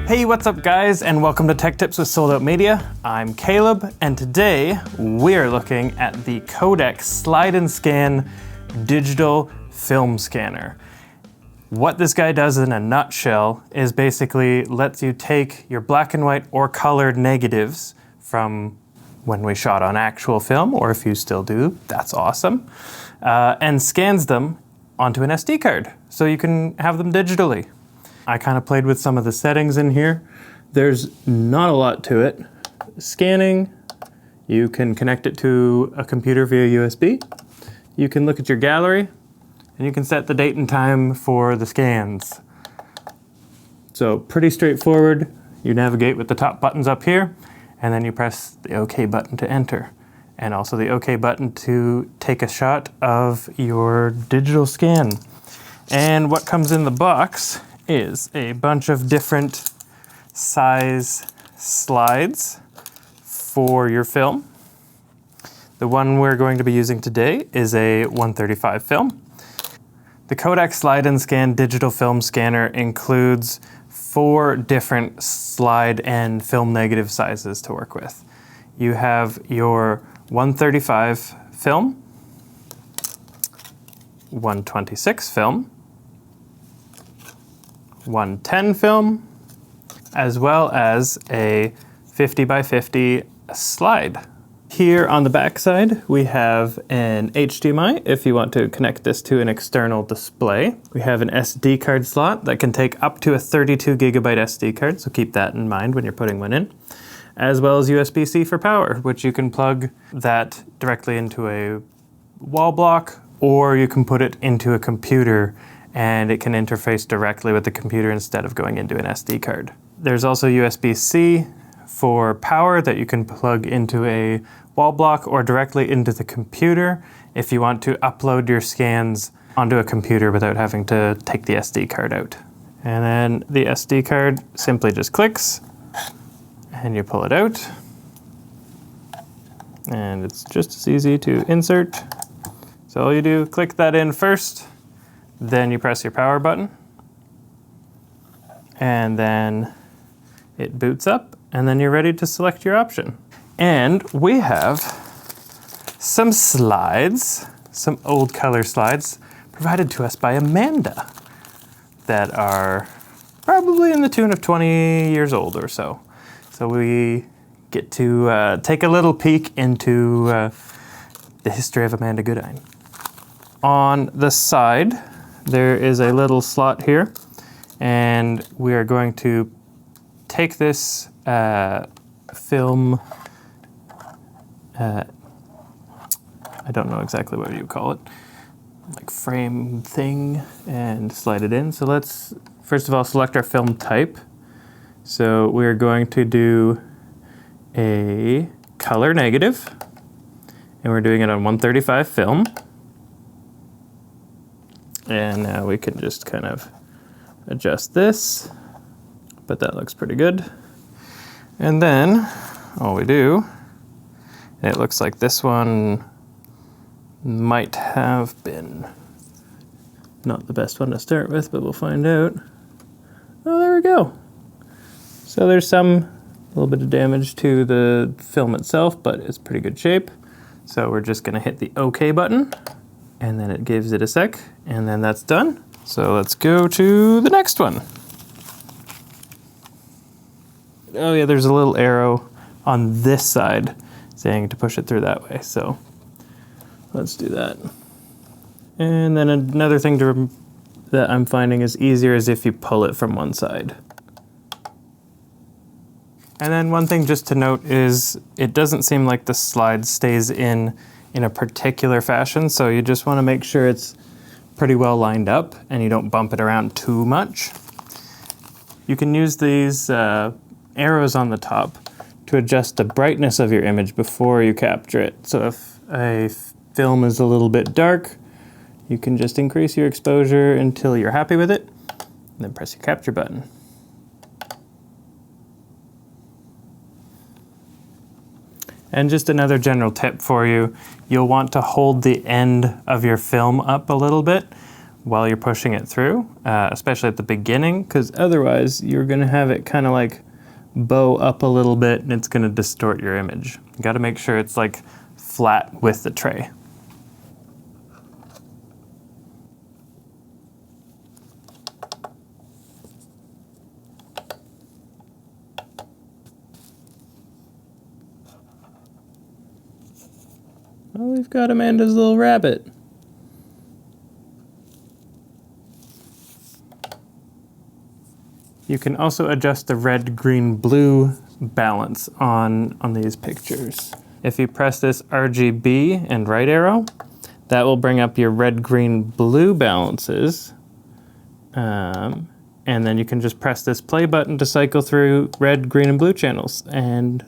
Hey, what's up guys, and welcome to Tech Tips with Sold Out Media. I'm Caleb, and today we're looking at the KODAK Slide and Scan digital film scanner. What this guy does in a nutshell is basically lets you take your black and white or colored negatives from when we shot on actual film, or if you still do, that's awesome, and scans them onto an SD card so you can have them digitally. I kind of played with some of the settings in here. There's not a lot to it. Scanning, you can connect it to a computer via USB. You can look at your gallery, and you can set the date and time for the scans. So pretty straightforward. You navigate with the top buttons up here, and then you press the OK button to enter, and also the OK button to take a shot of your digital scan. And what comes in the box is a bunch of different size slides for your film. The one we're going to be using today is a 135 film. The KODAK Slide and Scan digital film scanner includes 4 different slide and film negative sizes to work with. You have your 135 film, 126 film, 110 film, as well as a 50 by 50 slide. Here on the back side, we have an HDMI if you want to connect this to an external display. We have an SD card slot that can take up to a 32 gigabyte SD card, so keep that in mind when you're putting one in. As well as USB-C for power, which you can plug that directly into a wall block, or you can put it into a computer and it can interface directly with the computer instead of going into an SD card. There's also USB-C for power that you can plug into a wall block or directly into the computer if you want to upload your scans onto a computer without having to take the SD card out. And then the SD card simply just clicks and you pull it out. And it's just as easy to insert. So all you do, click that in first, then you press your power button, and then it boots up, and then you're ready to select your option. And we have some slides, some old color slides, provided to us by Amanda that are probably in the tune of 20 years old or so. So we get to take a little peek into the history of Amanda Goodine. On the side, there is a little slot here, and we are going to take this film, I don't know exactly what you call it, like frame thing, and slide it in. So let's first of all select our film type. So we're going to do a color negative, and we're doing it on 135 film. And now we can just kind of adjust this, but that looks pretty good. And then all we do, and it looks like this one might have been not the best one to start with, but we'll find out. Oh, there we go. So there's some little bit of damage to the film itself, but it's pretty good shape. So we're just gonna hit the OK button, and then it gives it a sec, and then that's done. So let's go to the next one. Oh yeah, there's a little arrow on this side saying to push it through that way, so let's do that. And then another thing that I'm finding is easier is if you pull it from one side. And then one thing just to note is it doesn't seem like the slide stays in a particular fashion, so you just want to make sure it's pretty well lined up and you don't bump it around too much. You can use these arrows on the top to adjust the brightness of your image before you capture it. So if a film is a little bit dark, you can just increase your exposure until you're happy with it, and then press your capture button. And just another general tip for you, you'll want to hold the end of your film up a little bit while you're pushing it through, especially at the beginning, because otherwise you're gonna have it kind of like bow up a little bit and it's gonna distort your image. You gotta make sure it's like flat with the tray. Oh, we've got Amanda's little rabbit. You can also adjust the red, green, blue balance on these pictures. If you press this RGB and right arrow, that will bring up your red, green, blue balances. And then you can just press this play button to cycle through red, green, and blue channels and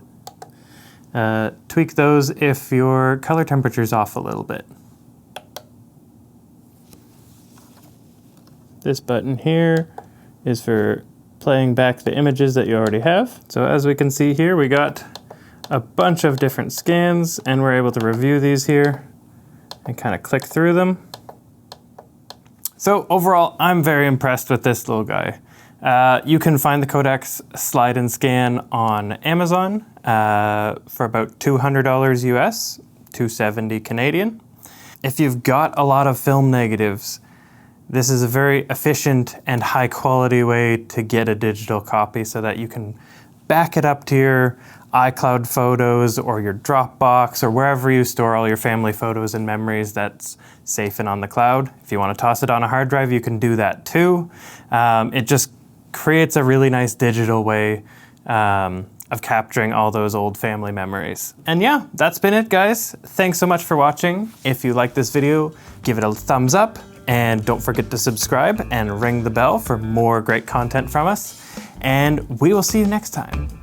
tweak those if your color temperature is off a little bit. This button here is for playing back the images that you already have. So as we can see here, we got a bunch of different scans and we're able to review these here and kind of click through them. So overall, I'm very impressed with this little guy. You can find the KODAK's slide and scan on Amazon for about $200 US, $270 Canadian. If you've got a lot of film negatives, this is a very efficient and high quality way to get a digital copy so that you can back it up to your iCloud photos or your Dropbox or wherever you store all your family photos and memories that's safe and on the cloud. If you want to toss it on a hard drive, you can do that too. It just creates a really nice digital way of capturing all those old family memories. And yeah, that's been it, guys. Thanks so much for watching. If you like this video, give it a thumbs up and don't forget to subscribe and ring the bell for more great content from us. And we will see you next time.